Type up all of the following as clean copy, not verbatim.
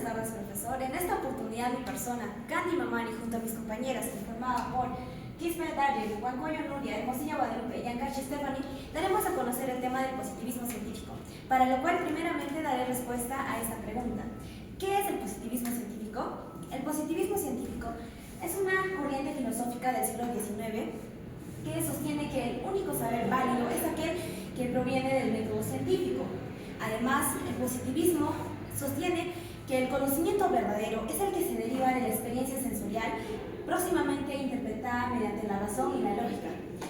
Buenas tardes, profesor. En esta oportunidad mi persona, Candy Mamani, junto a mis compañeras, conformada por Kismet Darrell, Huancoyo Nuria, Hermosilla Guadalupe y Yankachi Stephanie, daremos a conocer el tema del positivismo científico, para lo cual primeramente daré respuesta a esta pregunta. ¿Qué es el positivismo científico? El positivismo científico es una corriente filosófica del siglo XIX que sostiene que el único saber válido es aquel que proviene del método científico. Además, el positivismo sostiene que el conocimiento verdadero es el que se deriva de la experiencia sensorial, próximamente interpretada mediante la razón y la lógica.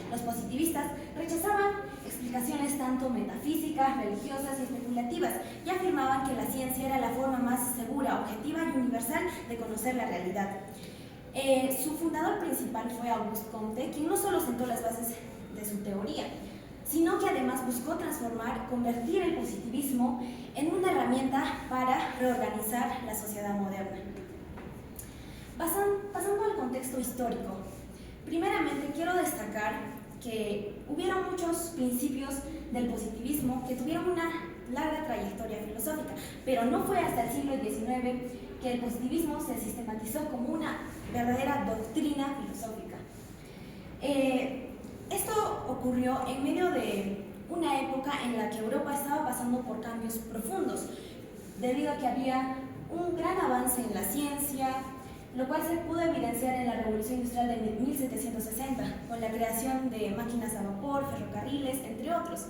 Los positivistas rechazaban explicaciones tanto metafísicas, religiosas y especulativas y afirmaban que la ciencia era la forma más segura, objetiva y universal de conocer la realidad. Su fundador principal fue Auguste Comte, quien no solo sentó las bases de su teoría, sino que además buscó convertir el positivismo en una herramienta para reorganizar la sociedad moderna. Pasando al contexto histórico, primeramente quiero destacar que hubieron muchos principios del positivismo que tuvieron una larga trayectoria filosófica, pero no fue hasta el siglo XIX que el positivismo se sistematizó como una verdadera doctrina filosófica. Esto ocurrió en medio de una época en la que Europa estaba pasando por cambios profundos, debido a que había un gran avance en la ciencia, lo cual se pudo evidenciar en la Revolución Industrial de 1760, con la creación de máquinas a vapor, ferrocarriles, entre otros.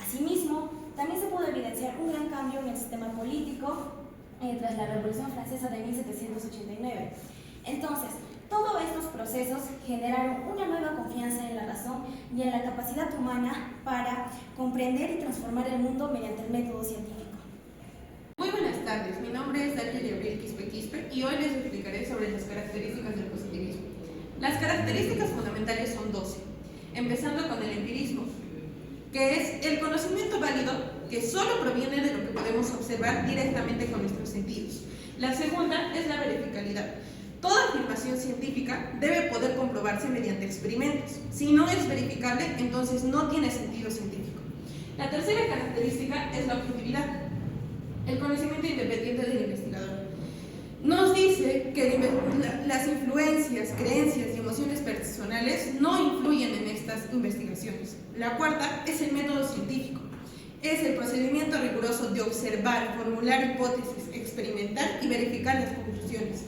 Asimismo, también se pudo evidenciar un gran cambio en el sistema político tras la Revolución Francesa de 1789. Entonces, todos estos procesos generaron una nueva confianza en la razón y en la capacidad humana para comprender y transformar el mundo mediante el método científico. Muy buenas tardes, mi nombre es Darrell Gabriel Quispe y hoy les explicaré sobre las características del positivismo. Las características fundamentales son 12, empezando con el empirismo, que es el conocimiento válido que solo proviene de lo que podemos observar directamente con nuestros sentidos. La segunda es la verificabilidad. Toda afirmación científica debe poder comprobarse mediante experimentos. Si no es verificable, entonces no tiene sentido científico. La tercera característica es la objetividad, el conocimiento independiente del investigador. Nos dice que las influencias, creencias y emociones personales no influyen en estas investigaciones. La cuarta es el método científico. Es el procedimiento riguroso de observar, formular hipótesis, experimentar y verificar las conclusiones.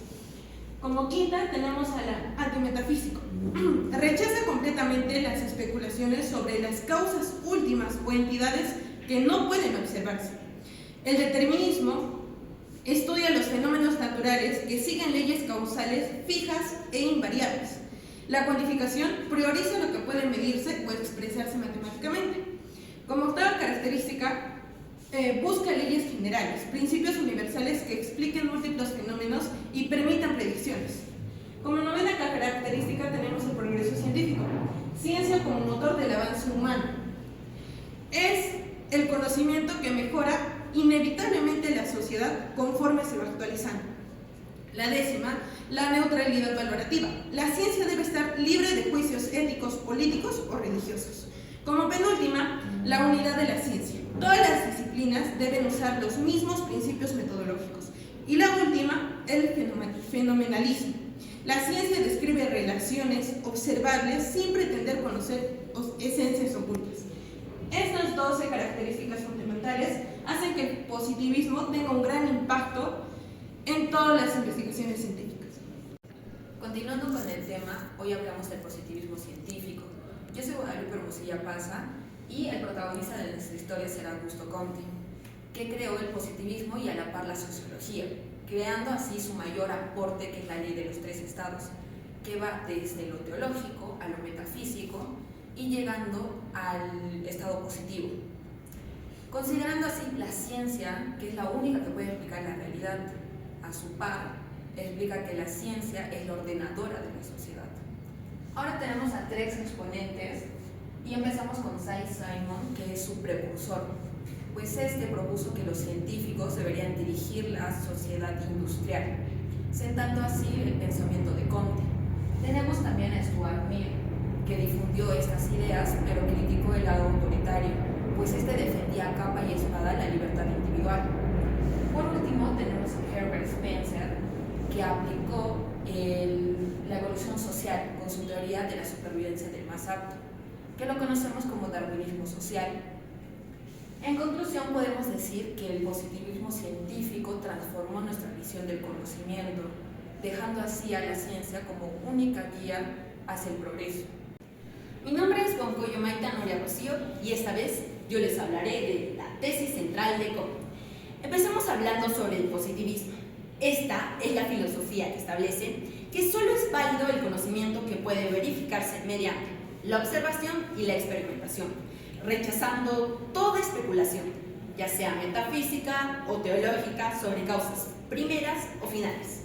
Como quinta tenemos al antimetafísico. Rechaza completamente las especulaciones sobre las causas últimas o entidades que no pueden observarse. El determinismo estudia los fenómenos naturales que siguen leyes causales fijas e invariables. La cuantificación prioriza lo que puede medirse o expresarse matemáticamente. Como octava característica, busca leyes generales, principios universales que expliquen múltiples fenómenos y permitan predicciones. Como novena característica tenemos el progreso científico, ciencia como motor del avance humano. Es el conocimiento que mejora inevitablemente la sociedad conforme se va actualizando. La décima, la neutralidad valorativa. La ciencia debe estar libre de juicios éticos, políticos o religiosos. Como penúltima, la unidad de la ciencia. Todas las disciplinas deben usar los mismos principios metodológicos. Y la última, el fenomenalismo. La ciencia describe relaciones observables sin pretender conocer esencias ocultas. Estas 12 características fundamentales hacen que el positivismo tenga un gran impacto en todas las investigaciones científicas. Continuando con el tema, hoy hablamos del positivismo científico. Yo soy Guadalupe Hermosilla Paza y el protagonista de nuestra historia será Augusto Comte, que creó el positivismo y a la par la sociología, creando así su mayor aporte, que es la ley de los 3 estados, que va desde lo teológico a lo metafísico y llegando al estado positivo. Considerando así la ciencia, que es la única que puede explicar la realidad, a su par, explica que la ciencia es la ordenadora de la sociedad. Ahora tenemos a 3 exponentes y empezamos con Saint-Simon, que es su precursor, pues este propuso que los científicos deberían dirigir la sociedad industrial, sentando así el pensamiento de Comte. Tenemos también a Stuart Mill, que difundió estas ideas, pero criticó el lado autoritario, pues este defendía a capa y espada la libertad individual. Por último, tenemos a Herbert Spencer, supervivencia del más apto, que lo conocemos como darwinismo social. En conclusión, podemos decir que el positivismo científico transformó nuestra visión del conocimiento, dejando así a la ciencia como única guía hacia el progreso. Mi nombre es Huancoyo Maita Nuria Rocío y esta vez yo les hablaré de la tesis central de COM. Empecemos hablando sobre el positivismo. Esta es la filosofía que establece que solo es válido el conocimiento que puede verificarse mediante la observación y la experimentación, rechazando toda especulación, ya sea metafísica o teológica, sobre causas primeras o finales.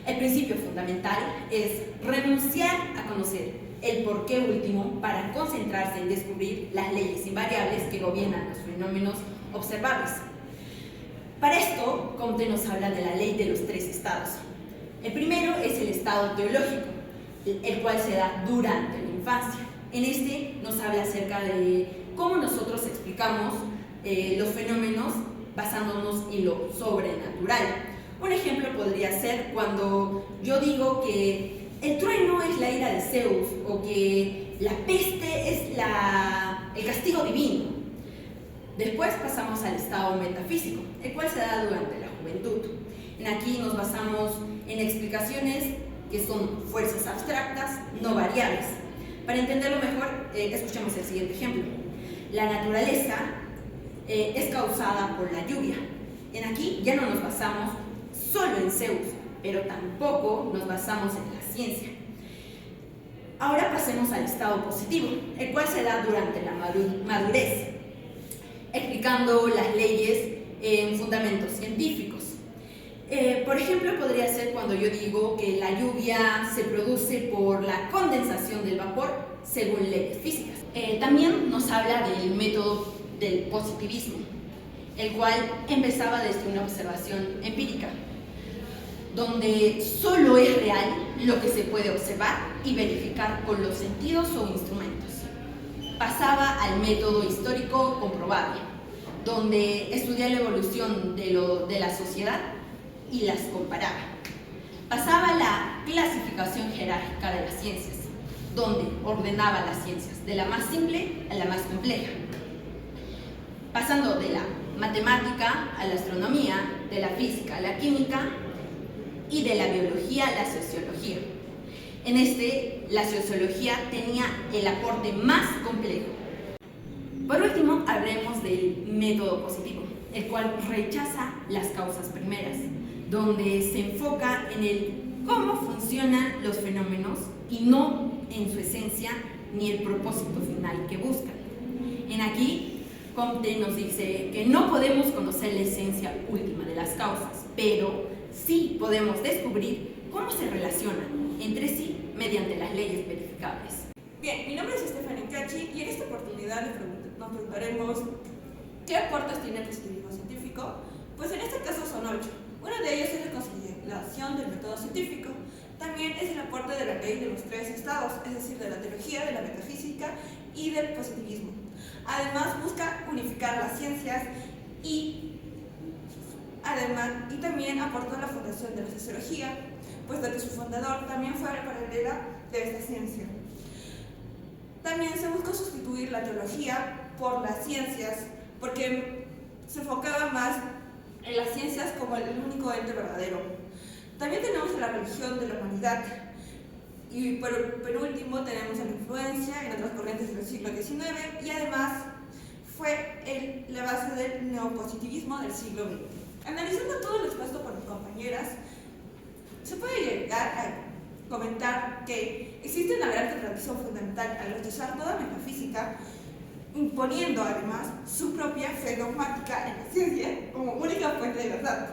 El principio fundamental es renunciar a conocer el porqué último para concentrarse en descubrir las leyes invariables que gobiernan los fenómenos observables. Para esto, Comte nos habla de la ley de los tres estados. El primero es el estado teológico, el cual se da durante la infancia. En este nos habla acerca de cómo nosotros explicamos los fenómenos basándonos en lo sobrenatural. Un ejemplo podría ser cuando yo digo que el trueno es la ira de Zeus o que la peste es el castigo divino. Después pasamos al estado metafísico, el cual se da durante la juventud. Aquí nos basamos en explicaciones que son fuerzas abstractas, no variables. Para entenderlo mejor, escuchemos el siguiente ejemplo. La naturaleza es causada por la lluvia. Aquí ya no nos basamos solo en Zeus, pero tampoco nos basamos en la ciencia. Ahora pasemos al estado positivo, el cual se da durante la madurez, explicando las leyes en fundamentos científicos. Por ejemplo, podría ser cuando yo digo que la lluvia se produce por la condensación del vapor según leyes físicas. También nos habla del método del positivismo, el cual empezaba desde una observación empírica, donde solo es real lo que se puede observar y verificar con los sentidos o instrumentos. Pasaba al método histórico comprobable, donde estudiaba la evolución de la sociedad y las comparaba. Pasaba a la clasificación jerárquica de las ciencias, donde ordenaba las ciencias de la más simple a la más compleja, pasando de la matemática a la astronomía, de la física a la química y de la biología a la sociología. La sociología tenía el aporte más complejo. Por último, hablemos del método positivo, el cual rechaza las causas primeras, donde se enfoca en el cómo funcionan los fenómenos y no en su esencia ni el propósito final que buscan. Aquí, Comte nos dice que no podemos conocer la esencia última de las causas, pero sí podemos descubrir cómo se relacionan entre sí mediante las leyes verificables. Bien, mi nombre es Stephanie Cachi y en esta oportunidad nos preguntaremos ¿qué aportes tiene el positivismo científico? Pues en este caso son 8. Uno de ellos es la consolidación del método científico. También es el aporte de la ley de los tres estados, es decir, de la teología, de la metafísica y del positivismo. Además, busca unificar las ciencias y también aportó la fundación de la sociología, puesto que su fundador también fue paralela de esta ciencia. También se buscó sustituir la teología por las ciencias, porque se enfocaba más en las ciencias como el único ente verdadero. También tenemos la religión de la humanidad. Y por último tenemos la influencia en otras corrientes del siglo XIX y además fue la base del neopositivismo del siglo XX. Analizando todo lo expuesto por mis compañeras, se puede llegar a comentar que existe una gran contradicción fundamental al rechazar toda metafísica, imponiendo además su propia fe dogmática en la ciencia como única fuente de verdad,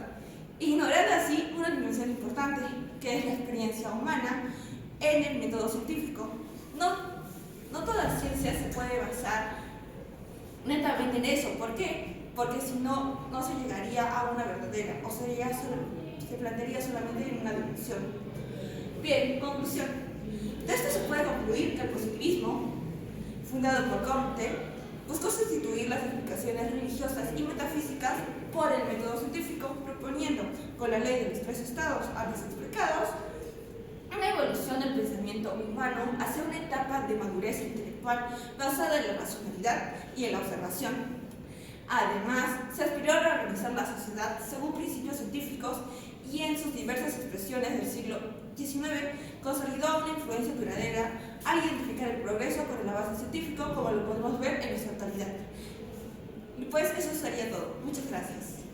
ignorando así una dimensión importante, que es la experiencia humana en el método científico. No toda la ciencia se puede basar netamente en eso. ¿Por qué? Porque si no, no se llegaría a una verdadera, o se plantearía solamente en una dimensión. Bien, conclusión. De esto se puede concluir que el positivismo, fundado por Comte, buscó sustituir las explicaciones religiosas y metafísicas por el método científico, proponiendo, con la ley de los tres estados antes explicados, una evolución evolución del pensamiento humano hacia una etapa de madurez intelectual basada en la racionalidad y en la observación. Además, se aspiró a reorganizar la sociedad según principios científicos y en sus diversas expresiones del siglo XIX consolidó una influencia duradera al identificar el progreso con el avance científico como lo podemos ver en nuestra actualidad. Y pues eso sería todo. Muchas gracias.